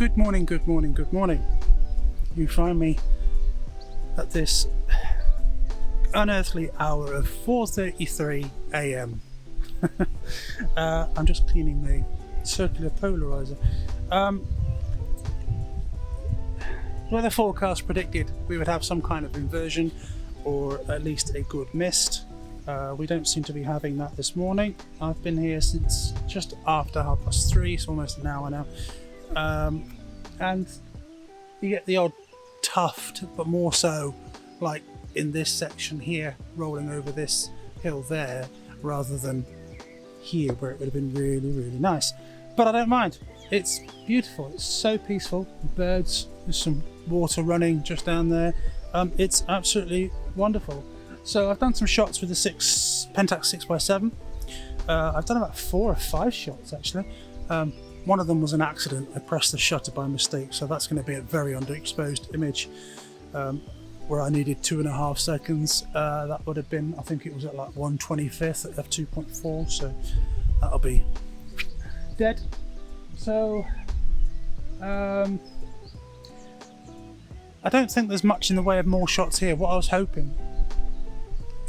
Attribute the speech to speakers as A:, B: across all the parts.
A: Good morning, good morning, good morning. You find me at this unearthly hour of 4:33 a.m. I'm just cleaning the circular polarizer. Weather forecast predicted we would have some kind of inversion or at least a good mist. We don't seem to be having that this morning. I've been here since just after 3:30, so almost an hour now. And you get the odd tuft, but more so like in this section here, rolling over this hill there, rather than here where it would have been really, really nice. But I don't mind. It's beautiful. It's so peaceful. Birds, there's some water running just down there. It's absolutely wonderful. So I've done some shots with the Pentax 6x7. I've done about 4 or 5 shots actually. One of them was an accident. I pressed the shutter by mistake, so that's going to be a very underexposed image where I needed 2.5 seconds. That would have been, I think it was at like 1/25 at f2.4, so that'll be dead. So I don't think there's much in the way of more shots here. What I was hoping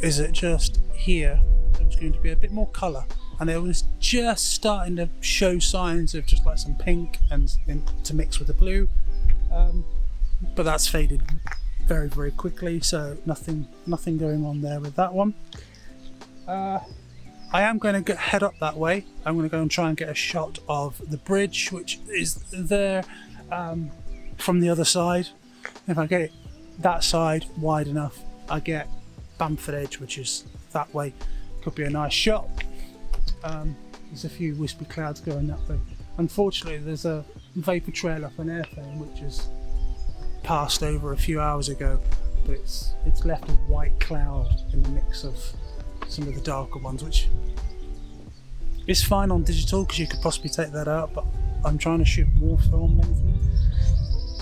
A: is that just here there was going to be a bit more colour, and it was just starting to show signs of just like some pink and to mix with the blue, but that's faded very, very quickly, so nothing going on there with that one. I am going to head up that way. I'm going to go and try and get a shot of the bridge, which is there from the other side. If I get it that side wide enough, I get Bamford Edge, which is that way. Could be a nice shot. There's a few wispy clouds going that way. Unfortunately, there's a vapor trail up an airplane which has passed over a few hours ago, but it's left a white cloud in the mix of some of the darker ones, which is fine on digital because you could possibly take that out, but I'm trying to shoot more film length.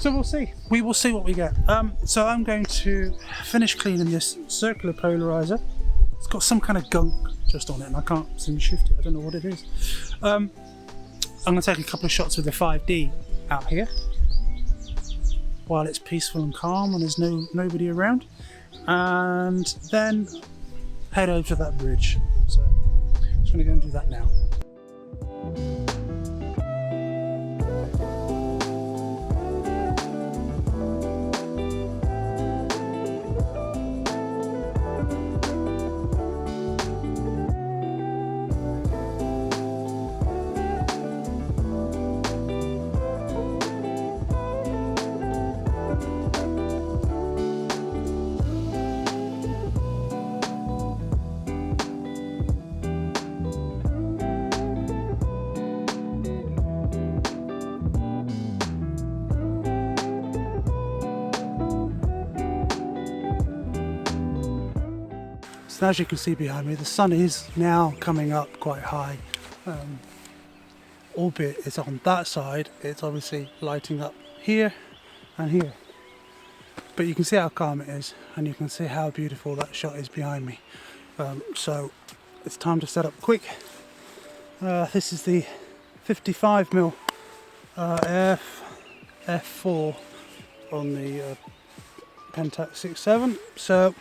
A: So we'll see. We will see what we get. So I'm going to finish cleaning this circular polarizer. It's got some kind of gunk just on it and I can't seem to shift it. I don't know what it is. I'm going to take a couple of shots with the 5D out here while it's peaceful and calm and there's nobody around, and then head over to that bridge. So I'm just going to go and do that now. So as you can see behind me, the sun is now coming up quite high, albeit it's on that side. It's obviously lighting up here and here, but you can see how calm it is and you can see how beautiful that shot is behind me. So it's time to set up quick. This is the 55mm f4 on the Pentax 6x7, so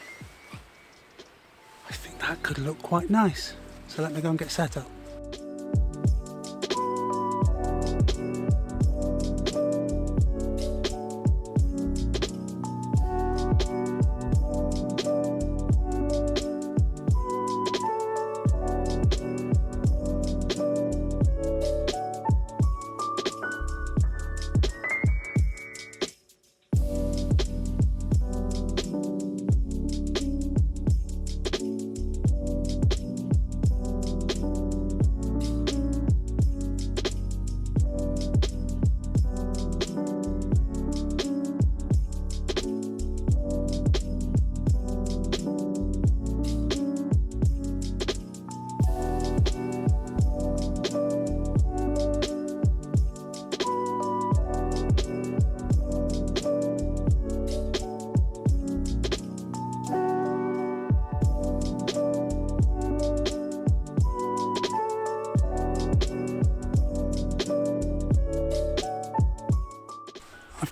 A: I think that could look quite nice. So let me go and get set up.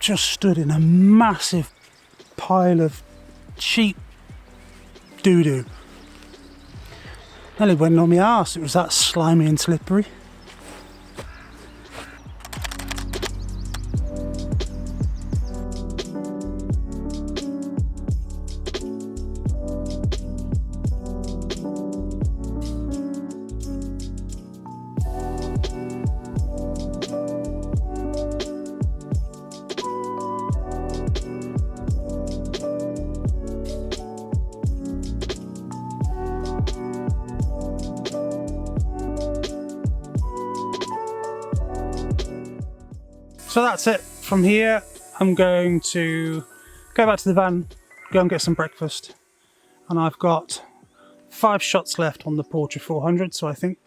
A: just stood in a massive pile of cheap doo-doo. Nearly went on my arse, it was that slimy and slippery. So that's it. From here, I'm going to go back to the van, go and get some breakfast. And I've got 5 shots left on the Porta 400, so I think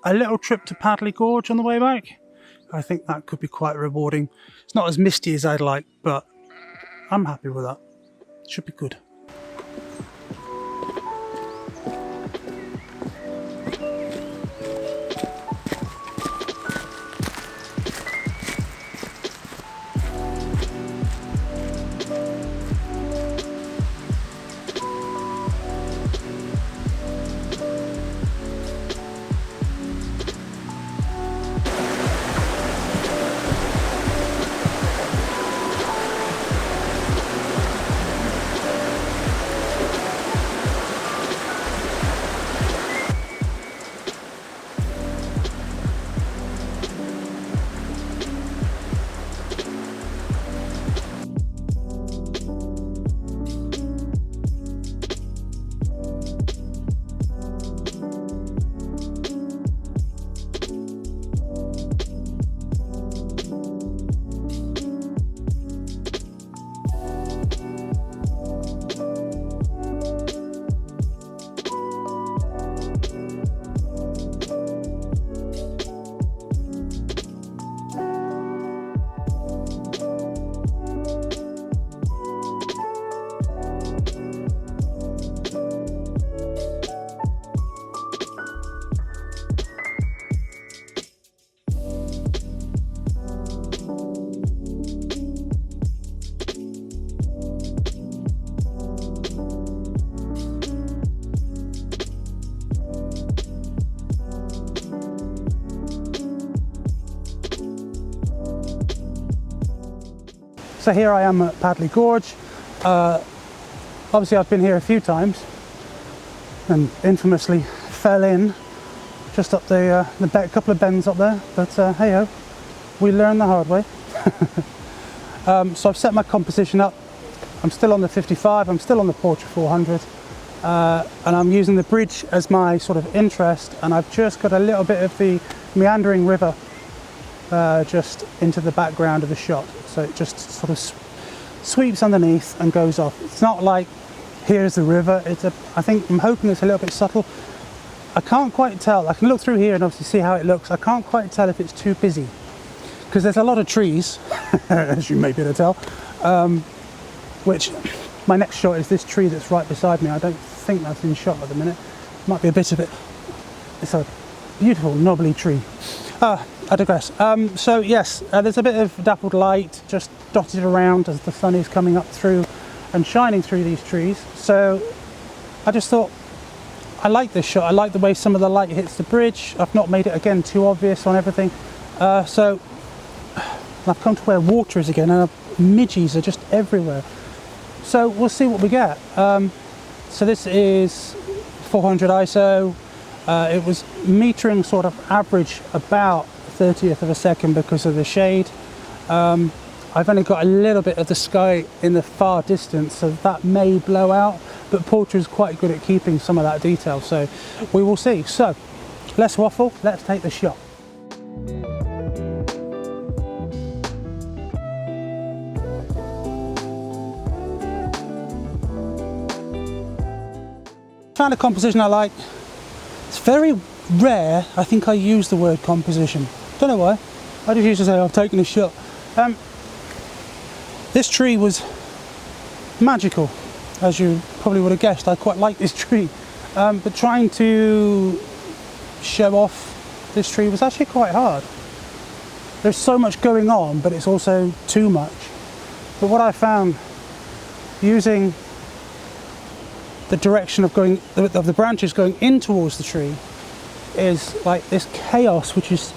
A: a little trip to Padley Gorge on the way back, I think that could be quite rewarding. It's not as misty as I'd like, but I'm happy with that. Should be good. So here I am at Padley Gorge. Obviously I've been here a few times and infamously fell in just up the couple of bends up there, but hey ho, we learn the hard way. So I've set my composition up. I'm still on the 55, I'm still on the Porta 400, and I'm using the bridge as my sort of interest, and I've just got a little bit of the meandering river just into the background of the shot, so it just sort of sweeps underneath and goes off. It's not like here's the river. I'm hoping it's a little bit subtle. I can't quite tell. I can look through here and obviously see how it looks. I can't quite tell if it's too busy because there's a lot of trees, as you may be able to tell. Which my next shot is this tree that's right beside me. I don't think that's in shot at the minute. Might be a bit of it. It's a beautiful knobbly tree. I digress. So yes, there's a bit of dappled light just dotted around as the sun is coming up through and shining through these trees. So I just thought, I like this shot. I like the way some of the light hits the bridge. I've not made it again too obvious on everything. So I've come to where water is again, and midges are just everywhere. So we'll see what we get. So this is 400 ISO. It was metering sort of average about 30th of a second because of the shade. I've only got a little bit of the sky in the far distance, so that may blow out, but Porta is quite good at keeping some of that detail, so we will see. So less waffle, let's take the shot. Found a composition I like. It's very rare I think I use the word composition. Don't know why. I just used to say I've taken a shot. This tree was magical, as you probably would have guessed. I quite like this tree, but trying to show off this tree was actually quite hard. There's so much going on, but it's also too much. But what I found using the direction of the branches going in towards the tree is like this chaos, which is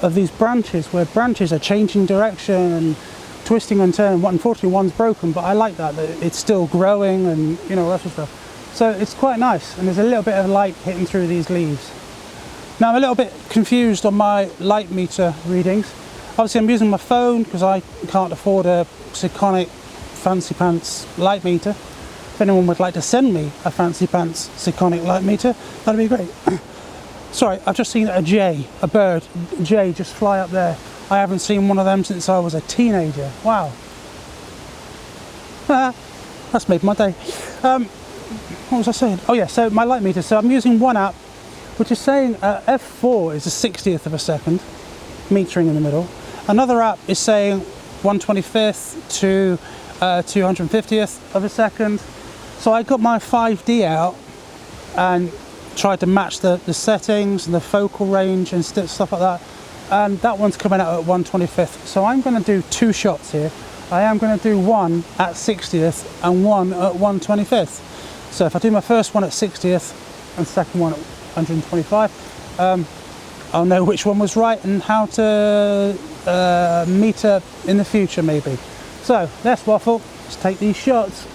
A: of these branches, where branches are changing direction and twisting and turning. Unfortunately, one's broken, but I like that it's still growing and, you know, that sort of stuff. So it's quite nice, and there's a little bit of light hitting through these leaves. Now I'm a little bit confused on my light meter readings. Obviously I'm using my phone because I can't afford a Sekonic fancy pants light meter. If anyone would like to send me a fancy pants Sekonic light meter, that'd be great. Sorry, I've just seen a bird, jay, just fly up there. I haven't seen one of them since I was a teenager. Wow. That's made my day. What was I saying? Oh yeah, so my light meter. So I'm using one app, which is saying f4 is a 60th of a second, metering in the middle. Another app is saying 1/25th to 250th of a second. So I got my 5D out and tried to match the settings and the focal range and stuff like that, and that one's coming out at 1/25th. So I'm going to do two shots here. I am going to do one at 60th and one at 1/25th. So if I do my first one at 60th and second one at 125, I'll know which one was right and how to meter in the future maybe. So let's waffle, let's take these shots.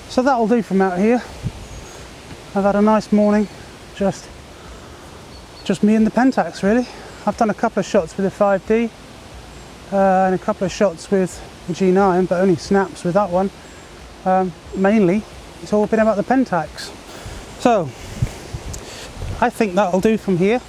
A: So that'll do from out here. I've had a nice morning, just me and the Pentax really. I've done a couple of shots with the 5D and a couple of shots with the G9, but only snaps with that one. Mainly, it's all been about the Pentax. So, I think that'll do from here.